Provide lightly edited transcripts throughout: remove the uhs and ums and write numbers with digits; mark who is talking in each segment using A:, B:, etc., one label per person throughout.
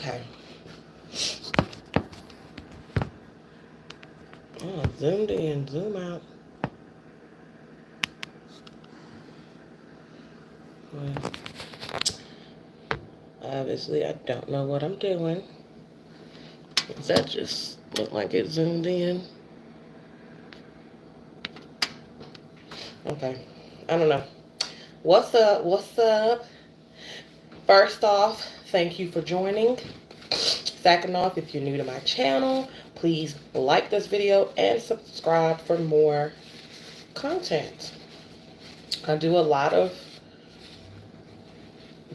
A: Okay. Oh, zoomed in, zoom out. Well, obviously, I don't know what I'm doing. Does that just look like it zoomed in? Okay. I don't know. What's up? What's up? First off, thank you for joining. Second off, if you're new to my channel, please like this video and subscribe for more content. I do a lot of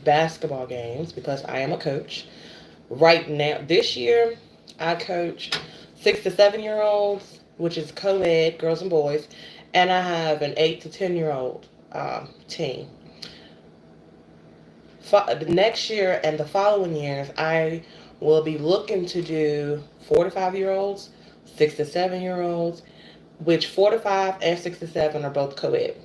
A: basketball games because I am a coach. Right now, this year, I coach 6 to 7 year olds, which is co-ed, girls and boys, and I have an 8 to 10 year old team. The next year and the following years, I will be looking to do 4 to 5 year olds, 6 to 7 year olds, which 4 to 5 and 6 to 7 are both co-ed.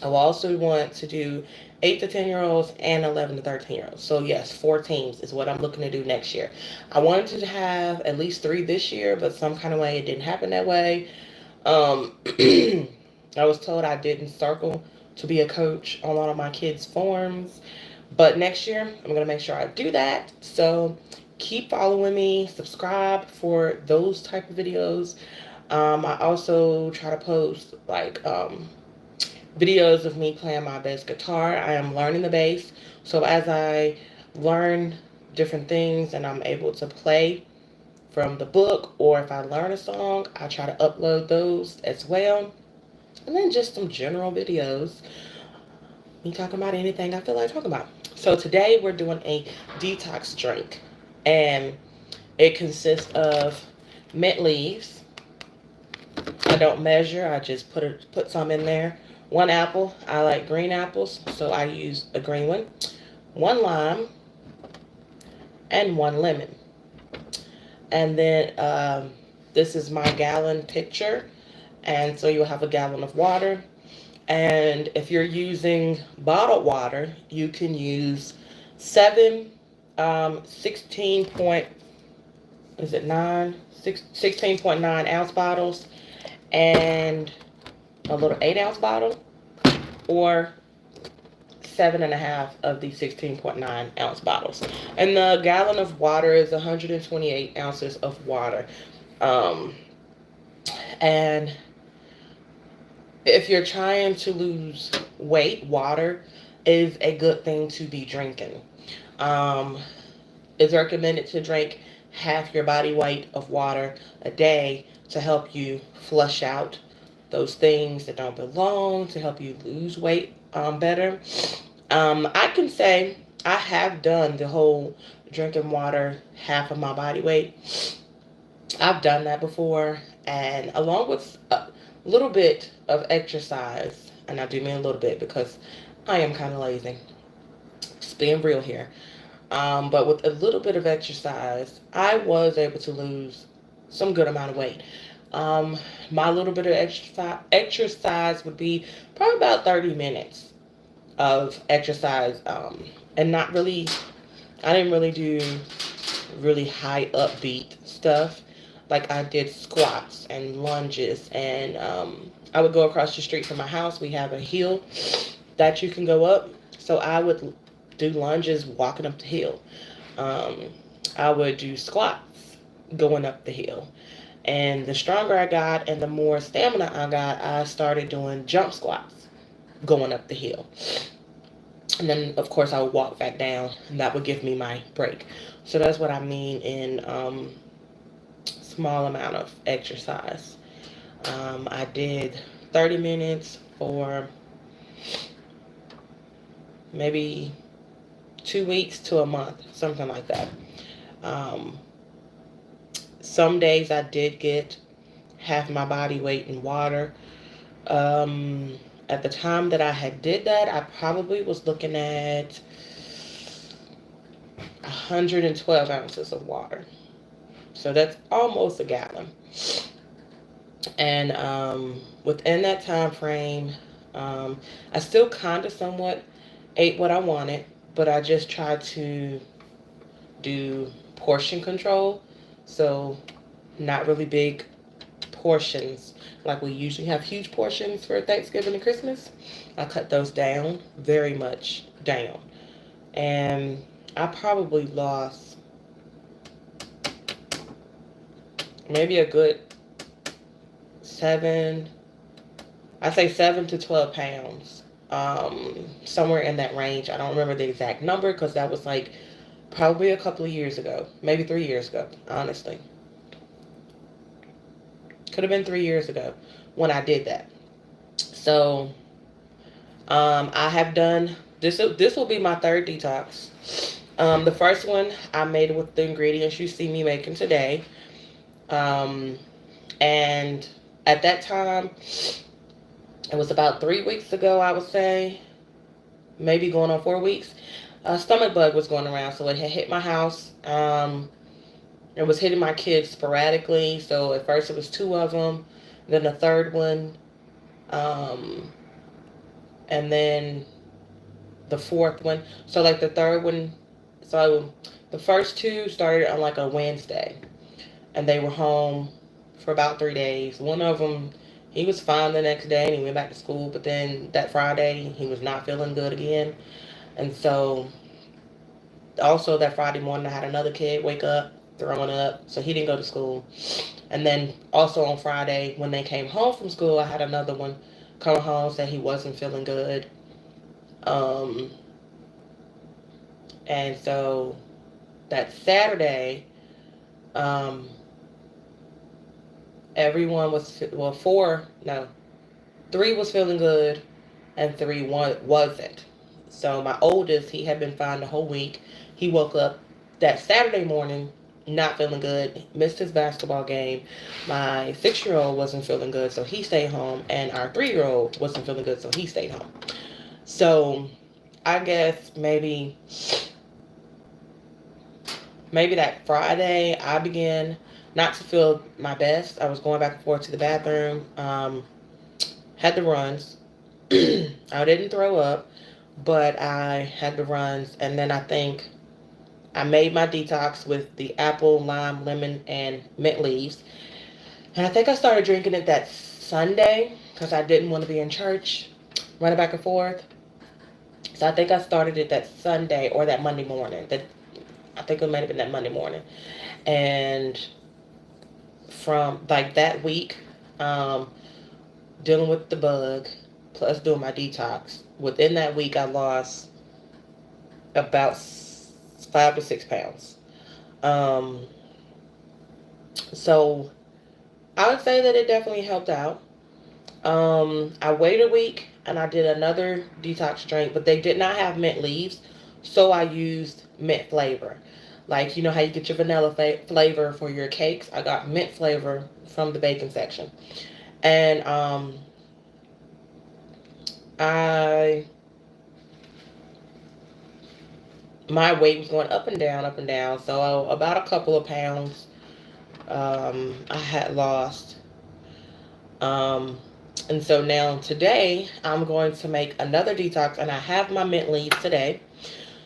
A: I will also want to do 8 to 10 year olds and 11 to 13 year olds. So yes, 4 teams is what I'm looking to do next year. I wanted to have at least 3 this year, but some kind of way it didn't happen that way. I was told I didn't circle to be a coach on one of my kids' forms. But next year, I'm going to make sure I do that. So keep following me, subscribe for those type of videos. I also try to post like videos of me playing my bass guitar. I am learning the bass. So as I learn different things and I'm able to play from the book, or if I learn a song, I try to upload those as well. And then just some general videos. Me talking about anything I feel like talking about. So today we're doing a detox drink. And it consists of mint leaves. I don't measure. I just put some in there. 1 apple. I like green apples, so I use a green one. 1 lime and 1 lemon. And then this is my gallon pitcher. And so you'll have a gallon of water. And if you're using bottled water, you can use 16 point, is it 16.9 ounce bottles and a little 8 ounce bottle, or 7.5 of the 16.9 ounce bottles. And the gallon of water is 128 ounces of water. And if you're trying to lose weight, water is a good thing to be drinking. It's recommended to drink half your body weight of water a day to help you flush out those things that don't belong, to help you lose weight better. I can say I have done the whole drinking water half of my body weight. I've done that before, and along with a little bit of exercise, and I do mean a little bit because I am kind of lazy. Just being real here. But with a little bit of exercise, I was able to lose some good amount of weight. My little bit of exercise would be probably about 30 minutes of exercise, and not really, I didn't really do really high upbeat stuff. Like I did squats and lunges, and I would go across the street from my house. We have a hill that you can go up. So I would do lunges walking up the hill. I would do squats going up the hill. And the stronger I got and the more stamina I got, I started doing jump squats going up the hill. And then, of course, I would walk back down, and that would give me my break. So that's what I mean in small amount of exercise. I did 30 minutes for maybe 2 weeks to a month, something like that. Some days I did get half my body weight in water. At the time that I had did that, I probably was looking at 112 ounces of water. So that's almost a gallon. And within that time frame, I still kind of somewhat ate what I wanted, but I just tried to do portion control. So not really big portions. Like we usually have huge portions for Thanksgiving and Christmas. I cut those down, very much down. And I probably lost maybe a good seven, I say 7 to 12 pounds. Somewhere in that range. I don't remember the exact number because that was like probably a couple of years ago, maybe 3 years ago, honestly. Could have been 3 years ago when I did that. So I have done this. This will be my third detox. The first one I made with the ingredients you see me making today. Um, and at that time, it was about 3 weeks ago, I would say, maybe going on 4 weeks. A stomach bug was going around, so it had hit my house. It was hitting my kids sporadically. So at first it was two of them, then the third one, um, and then the fourth one. So like the third one, so the first two started on like a Wednesday, and they were home for about 3 days. One of them, he was fine the next day and he went back to school, but then that Friday he was not feeling good again. And so also that Friday morning I had another kid wake up throwing up, so he didn't go to school. And then also on Friday when they came home from school, I had another one come home, said he wasn't feeling good. Um, and so that Saturday, um, everyone was, well, four, no, three was feeling good and wasn't. So my oldest, he had been fine the whole week. He woke up that Saturday morning not feeling good, missed his basketball game. My 6 year old wasn't feeling good, so he stayed home, and our 3 year old wasn't feeling good, so he stayed home. So I guess maybe that Friday I began not to feel my best. I was going back and forth to the bathroom, had the runs. I didn't throw up, but I had the runs, and then I think I made my detox with the apple, lime, lemon, and mint leaves. And I think I started drinking it that Sunday because I didn't want to be in church, running back and forth. So I think I started it that Sunday or that Monday morning. I think it might have been that Monday morning. And from like that week, um, dealing with the bug, plus doing my detox, within that week I lost about 5 to 6 pounds. Um, so I would say that it definitely helped out. I waited a week and I did another detox drink, but they did not have mint leaves, so I used mint flavor. Like, you know how you get your vanilla flavor for your cakes? I got mint flavor from the baking section. And I my weight was going up and down, up and down. So about a couple of pounds I had lost. Um, and so now today I'm going to make another detox, and I have my mint leaves today.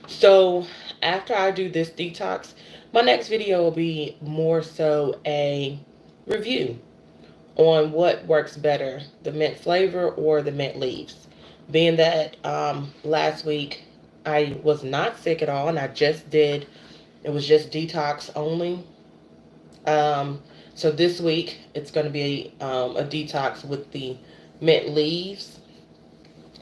A: So after I do this detox, my next video will be more so a review on what works better, the mint flavor or the mint leaves. Being that last week I was not sick at all, and it was just detox only. Um, so this week it's going to be a detox with the mint leaves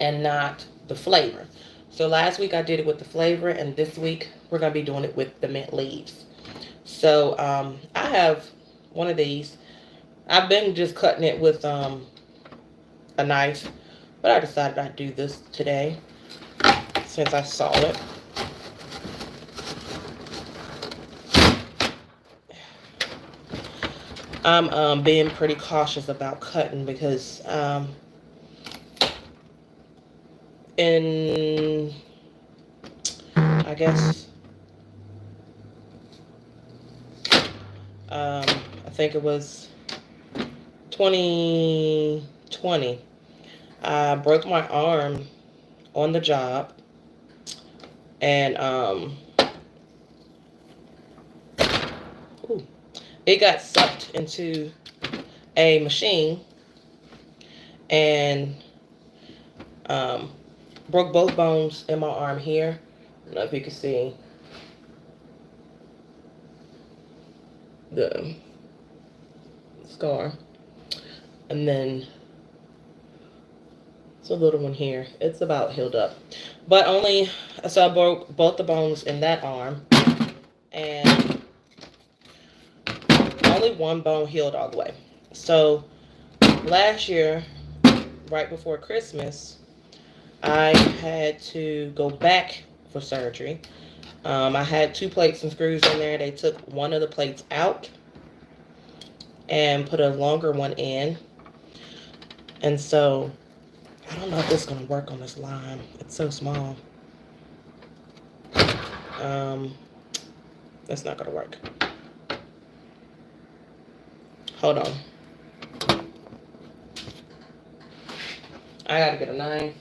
A: and not the flavor. So last week I did it with the flavor, and this week we're going to be doing it with the mint leaves. So I have one of these. I've been just cutting it with a knife, but I decided I'd do this today since I saw it. I'm being pretty cautious about cutting because in, I guess, I think it was 2020, I broke my arm on the job, and Ooh, it got sucked into a machine and um, broke both bones in my arm here. I don't know if you can see the scar. And then it's a little one here. It's about healed up. But only, so I broke both the bones in that arm. And only one bone healed all the way. So last year, right before Christmas, I had to go back for surgery. I had 2 plates and screws in there. They took one of the plates out and put a longer one in. And so I don't know if this is going to work on this lime. It's so small. That's not going to work. Hold on. I got to get a knife.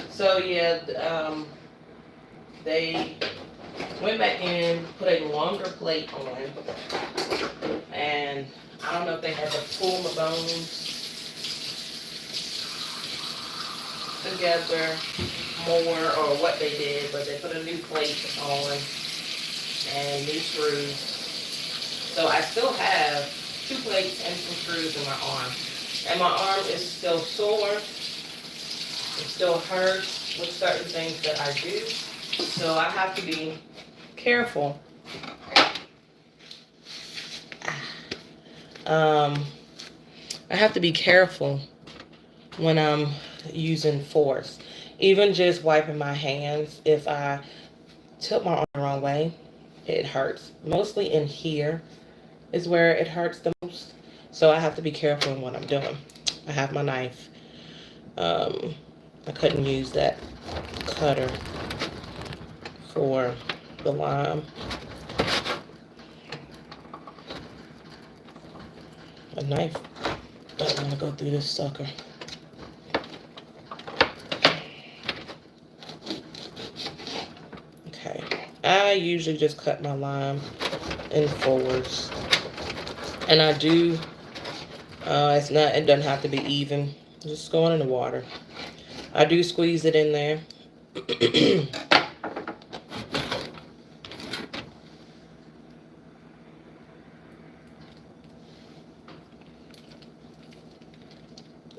A: So yeah, they went back in, put a longer plate on, and I don't know if they had to pull my bones together more or what they did, but they put a new plate on and new screws. So I still have 2 plates and some screws in my arm. And my arm is still sore. It still hurts with certain things that I do. So I have to be careful. I have to be careful when I'm using force. Even just wiping my hands, if I tilt my arm the wrong way, it hurts. Mostly in here is where it hurts the most. So I have to be careful in what I'm doing. I have my knife. I couldn't use that cutter for the lime. A knife doesn't want to go through this sucker. Okay. I usually just cut my lime in fours. And I do, it doesn't have to be even. Just going in the water. I do squeeze it in there.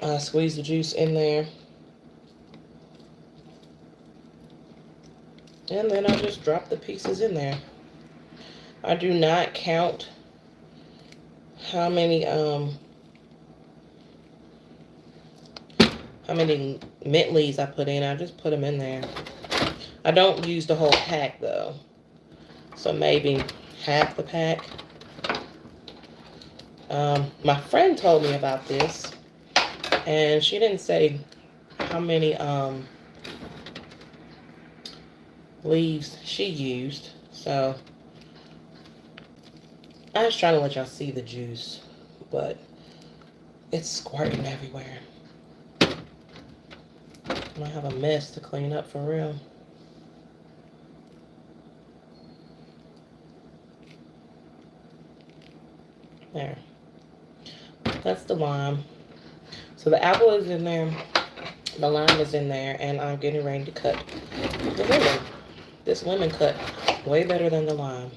A: I squeeze the juice in there. And then I just drop the pieces in there. I do not count how many mint leaves I put in. I just put them in there. I don't use the whole pack though. So maybe half the pack. My friend told me about this, and she didn't say how many leaves she used. So I was trying to let y'all see the juice, but it's squirting everywhere. I might have a mess to clean up for real. There. That's the lime. So the apple is in there, the lime is in there, and I'm getting ready to cut the lemon. This lemon cut way better than the lime.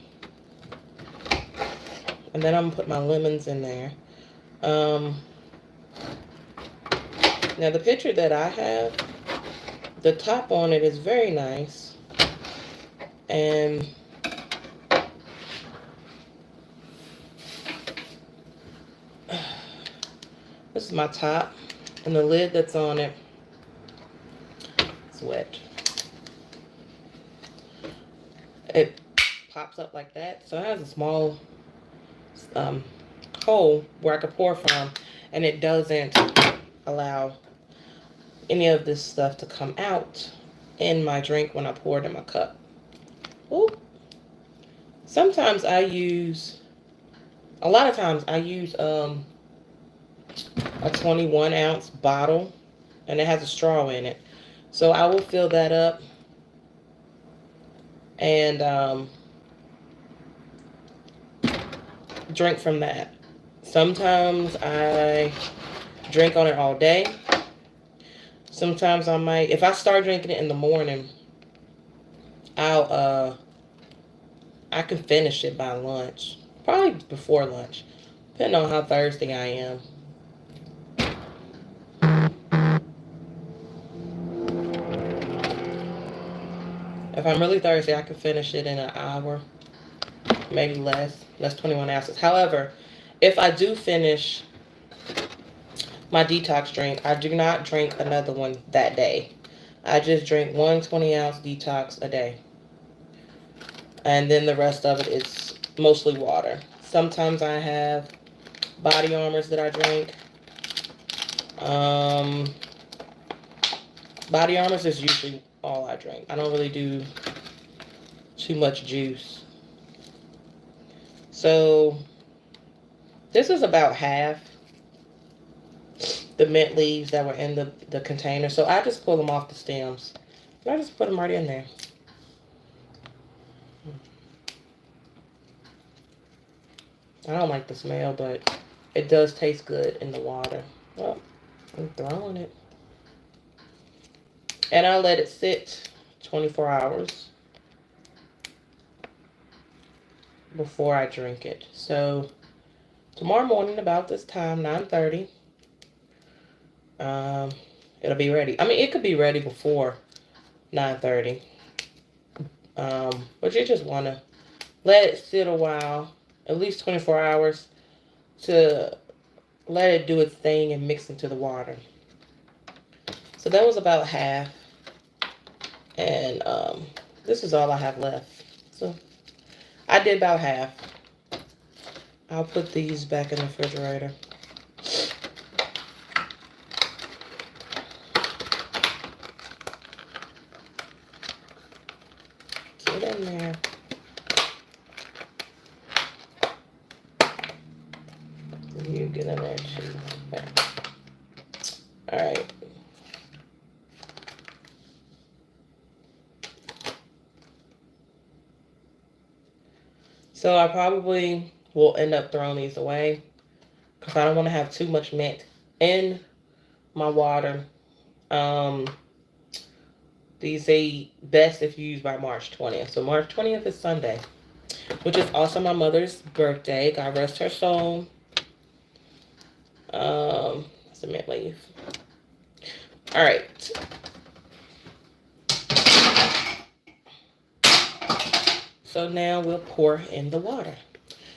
A: And then I'm going to put my lemons in there. Now the picture that I have, the top on it is very nice. And this is my top. And the lid that's on it is wet. It pops up like that. So it has a small hole where I could pour from. And it doesn't allow any of this stuff to come out in my drink when I pour it in my cup. Ooh. Sometimes I use, a lot of times I use a 21-ounce bottle, and it has a straw in it. So I will fill that up and drink from that. Sometimes I drink on it all day. Sometimes I might, if I start drinking it in the morning, I'll I can finish it by lunch, probably before lunch, depending on how thirsty I am. If I'm really thirsty, I can finish it in an hour, maybe less. That's 21 ounces. However, if I do finish my detox drink, I do not drink another one that day. I just drink one 20-ounce detox a day. And then the rest of it is mostly water. Sometimes I have body armors that I drink. Um, Body armors is usually all I drink. I don't really do too much juice. So this is about half the mint leaves that were in the container. So I just pull them off the stems. And I just put them right in there. I don't like the smell, but it does taste good in the water. Well, I'm throwing it. And I let it sit 24 hours before I drink it. So tomorrow morning about this time, 9:30, it'll be ready. I mean, it could be ready before 9:30. But you just want to let it sit a while, at least 24 hours, to let it do its thing and mix into the water. So that was about half. And this is all I have left. So I did about half. I'll put these back in the refrigerator. Get in there. You get in there too. Okay. All right. So I probably will end up throwing these away because I don't want to have too much mint in my water. These say best if used by March 20th. So March 20th is Sunday, which is also my mother's birthday. God rest her soul. That's a mint leaf. All right. So now we'll pour in the water.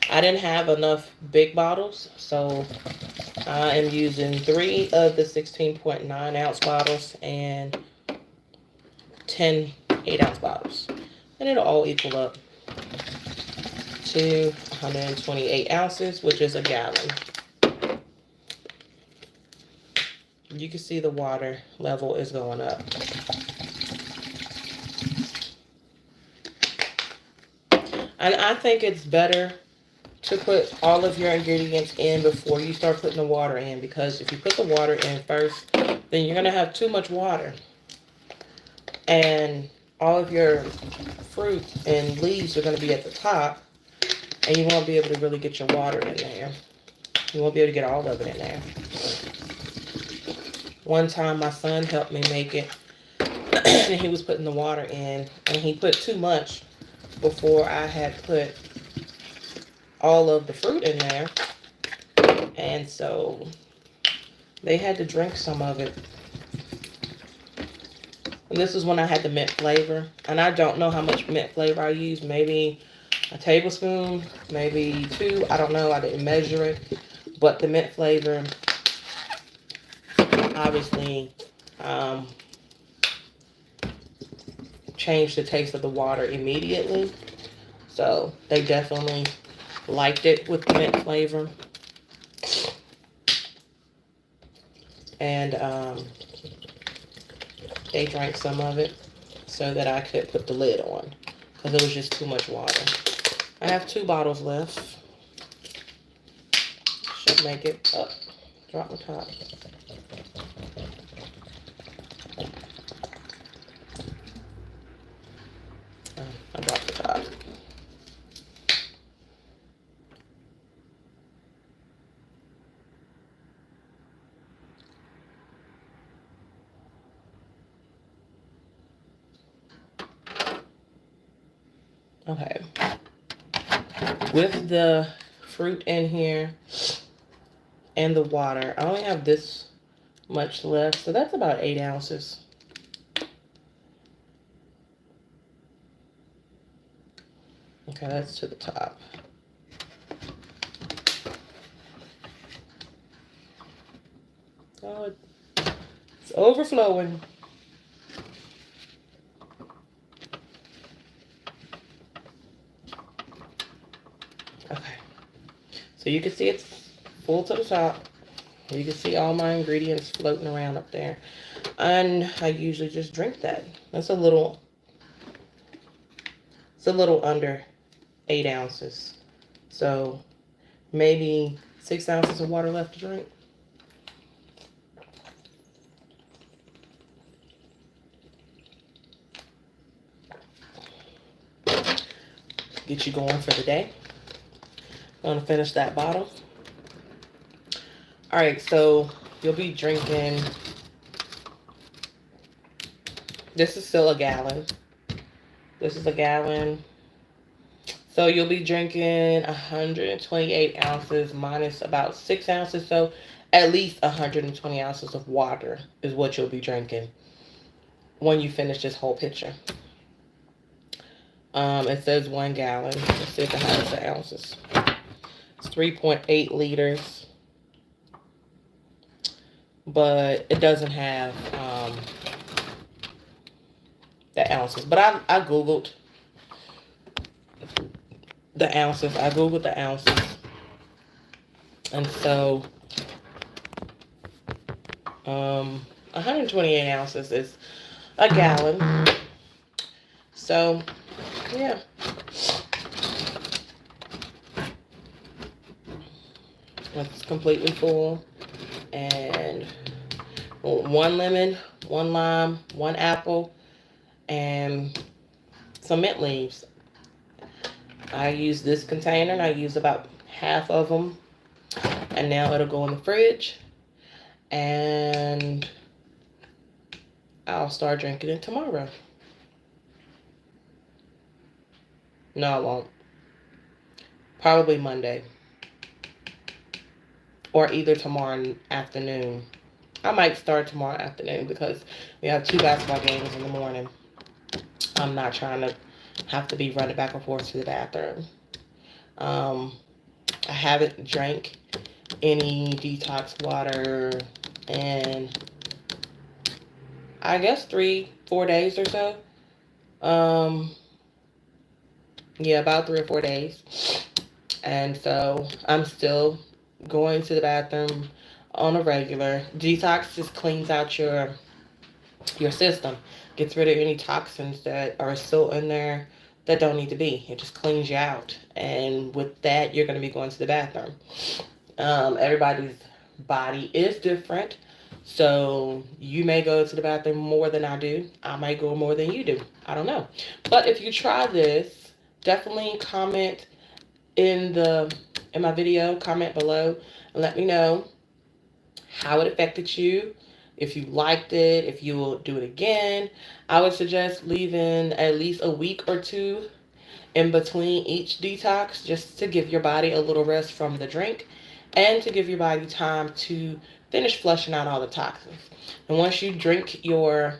A: I didn't have enough big bottles, so I am using 3 of the 16.9 ounce bottles and 10 8-ounce bottles. And it'll all equal up to 128 ounces, which is a gallon. You can see the water level is going up. And I think it's better to put all of your ingredients in before you start putting the water in, because if you put the water in first, then you're going to have too much water. And all of your fruit and leaves are going to be at the top, and you won't be able to really get your water in there. You won't be able to get all of it in there. One time my son helped me make it, and he was putting the water in, and he put too much before I had put all of the fruit in there, and so they had to drink some of it. And this is when I had the mint flavor, and I don't know how much mint flavor I used. Maybe a tablespoon, maybe 2. I don't know. I didn't measure it, but the mint flavor obviously changed the taste of the water immediately. So they definitely liked it with the mint flavor. And they drank some of it so that I could put the lid on, because it was just too much water. I have 2 bottles left. Should make it up. Drop the top. I dropped Okay. With the fruit in here and the water, I only have this much left, so that's about 8 ounces. Okay, that's to the top. Oh, it's overflowing. Okay, so you can see it's full to the top. You can see all my ingredients floating around up there. And I usually just drink that. It's a little under 8 ounces. So maybe 6 ounces of water left to drink. Get you going for the day. I'm gonna finish that bottle. All right, so you'll be drinking. This is still a gallon. This is a gallon. So you'll be drinking 128 ounces minus about 6 ounces. So at least 120 ounces of water is what you'll be drinking when you finish this whole pitcher. It says 1 gallon. Let's see if it has the ounces. It's 3.8 liters. But it doesn't have the ounces. But I Googled the ounces. I Googled the ounces. And so 128 ounces is a gallon. So, yeah. It's completely full. And 1 lemon, 1 lime, 1 apple, and some mint leaves. I use this container, and I use about half of them. And now it'll go in the fridge. And I'll start drinking it tomorrow. No, I won't. Probably Monday. Or either tomorrow afternoon. I might start tomorrow afternoon because we have 2 basketball games in the morning. I'm not trying to have to be running back and forth to the bathroom. I haven't drank any detox water in, I guess, 3-4 days or so. Yeah, about 3 or 4 days. And so I'm still going to the bathroom on a regular. Detox just cleans out your system. Gets rid of any toxins that are still in there that don't need to be. It just cleans you out. And with that, you're going to be going to the bathroom. Everybody's body is different. So you may go to the bathroom more than I do. I might go more than you do. I don't know. But if you try this, definitely comment in my video, comment below, and let me know how it affected you. If you liked it, if you will do it again. I would suggest leaving at least a week or 2 in between each detox just to give your body a little rest from the drink and to give your body time to finish flushing out all the toxins. And once you drink your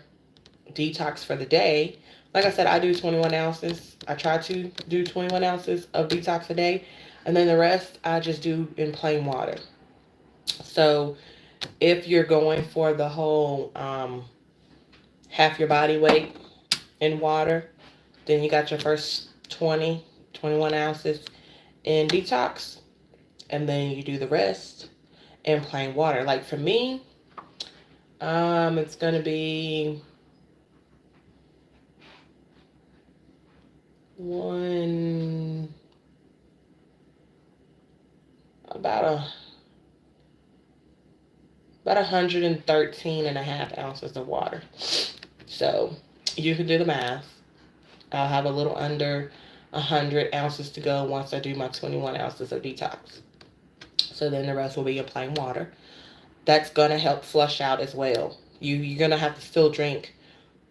A: detox for the day, like I said, I do 21 ounces. I try to do 21 ounces of detox a day. And then the rest I just do in plain water. So if you're going for the whole half your body weight in water, then you got your first 21 ounces in detox. And then you do the rest in plain water. Like for me, it's going to be about 113.5 ounces of water. So you can do the math. I'll have a little under 100 ounces to go once I do my 21 ounces of detox. So then the rest will be in plain water. That's going to help flush out as well. You're going to have to still drink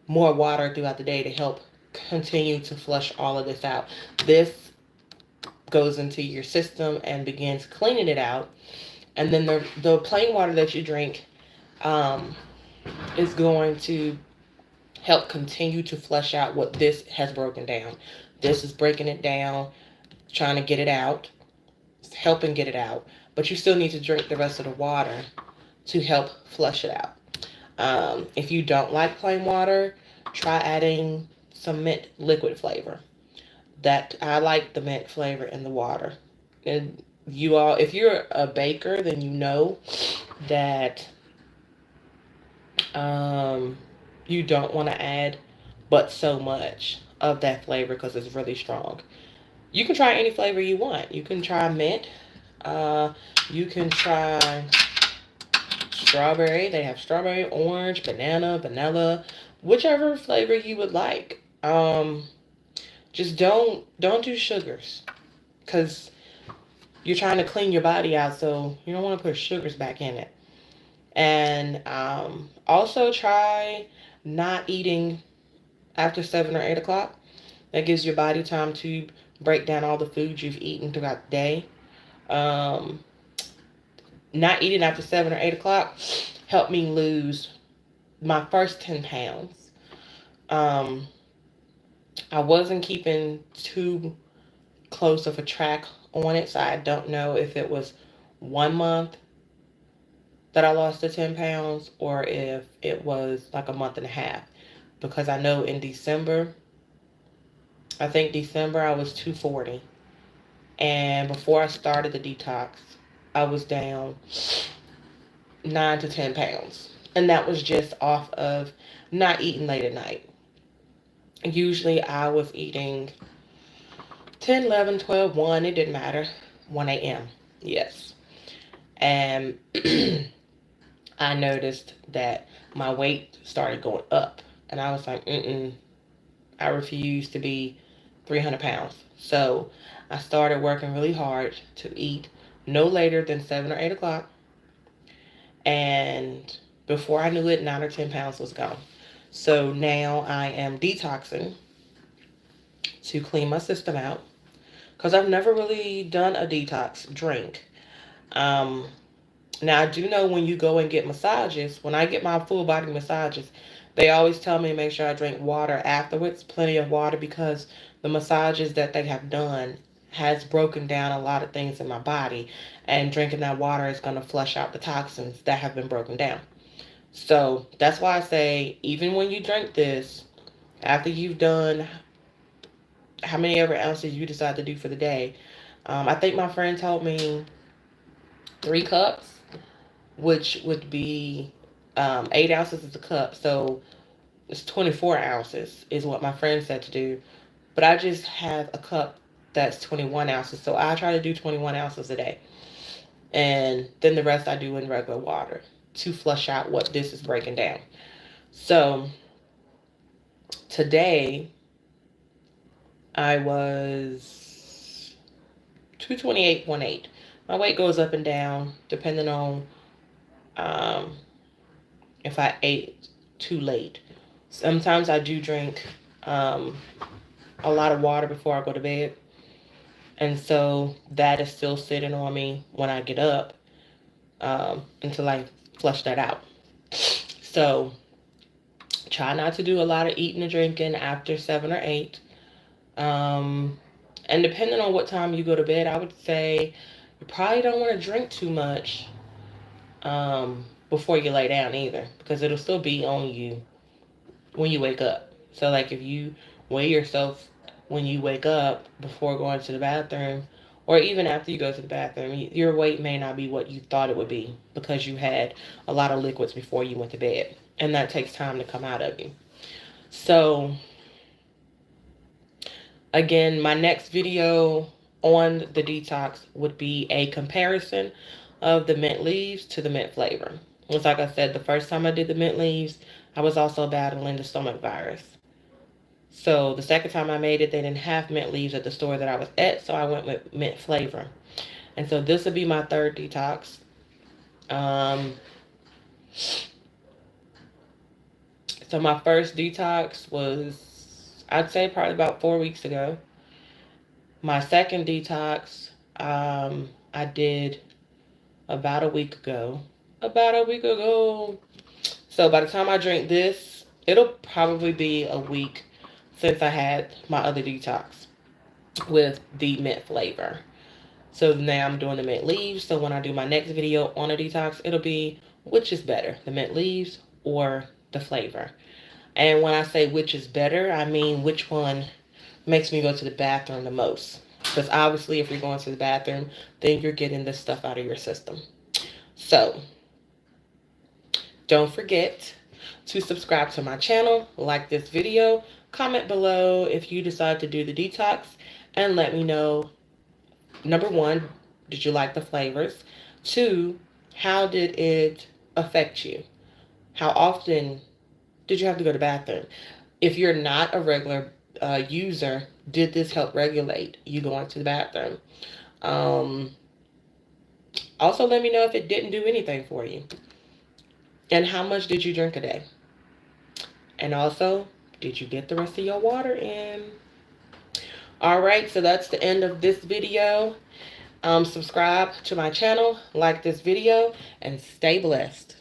A: more water throughout the day to help continue to flush all of this out. This goes into your system and begins cleaning it out. And then the plain water that you drink um, is going to help continue to flush out what this has broken down. This is breaking it down, trying to get it out, helping get it out. But you still need to drink the rest of the water to help flush it out. If you don't like plain water, try adding some mint liquid flavor. That I like the mint flavor in the water. And you all, if you're a baker, then you know that um, you don't want to add but so much of that flavor because it's really strong. You can try any flavor you want. You can try mint. Uh, you can try strawberry. They have strawberry, orange, banana, vanilla, whichever flavor you would like. Just don't do sugars because you're trying to clean your body out, so you don't want to put sugars back in it. And also try not eating after 7 or 8 o'clock. That gives your body time to break down all the foods you've eaten throughout the day. Um, Not eating after 7 or 8 o'clock helped me lose my first 10 pounds. Um, I wasn't keeping too close of a track on it, so I don't know if it was 1 month that I lost the 10 pounds or if it was like a month and a half. Because I know in December, I think December I was 240. And before I started the detox, I was down 9 to 10 pounds. And that was just off of not eating late at night. Usually I was eating 10, 11, 12, 1, it didn't matter. 1 a.m. Yes. And I noticed that my weight started going up. And I was like, I refuse to be 300 pounds. So I started working really hard to eat no later than 7 or 8 o'clock. And before I knew it, 9 or 10 pounds was gone. So now I am detoxing to clean my system out because I've never really done a detox drink. Um, Now, I do know when you go and get massages, when I get my full body massages, they always tell me to make sure I drink water afterwards, plenty of water, because the massages that they have done has broken down a lot of things in my body, and drinking that water is going to flush out the toxins that have been broken down. So that's why I say, even when you drink this, after you've done how many ever ounces you decide to do for the day, I think my friend told me 3 cups, which would be 8 ounces is a cup. So it's 24 ounces is what my friend said to do. But I just have a cup that's 21 ounces. So I try to do 21 ounces a day. And then the rest I do in regular water to flush out what this is breaking down. So today I was 228.8. My weight goes up and down depending on um, if I ate too late. Sometimes I do drink um, a lot of water before I go to bed. And so that is still sitting on me when I get up until I flush that out. So try not to do a lot of eating and drinking after 7 or 8. Um, and depending on what time you go to bed, I would say you probably don't want to drink too much before you lay down either, because it'll still be on you when you wake up. So like if you weigh yourself when you wake up before going to the bathroom, or even after you go to the bathroom, your weight may not be what you thought it would be because you had a lot of liquids before you went to bed, and that takes time to come out of you. So again, my next video on the detox would be a comparison of the mint leaves to the mint flavor. It's like I said, the first time I did the mint leaves, I was also battling the stomach virus. So the second time I made it, they didn't have mint leaves at the store that I was at, so I went with mint flavor. And so this will be my third detox. Um, so my first detox was I'd say probably about 4 weeks ago. My second detox, I did about a week ago. About a week ago. So by the time I drink this, it'll probably be a week since I had my other detox with the mint flavor. So now I'm doing the mint leaves. So when I do my next video on a detox, it'll be which is better, the mint leaves or the flavor. And when I say which is better, I mean which one makes me go to the bathroom the most. Because obviously, if you're going to the bathroom, then you're getting this stuff out of your system. So don't forget to subscribe to my channel, like this video, comment below if you decide to do the detox, and let me know, number one, did you like the flavors? Two, how did it affect you? How often did you have to go to the bathroom? If you're not a regular user, did this help regulate you going to the bathroom? Um, Also, let me know if it didn't do anything for you. And how much did you drink a day? And also, did you get the rest of your water in? All right, so that's the end of this video. Subscribe to my channel, like this video, and stay blessed.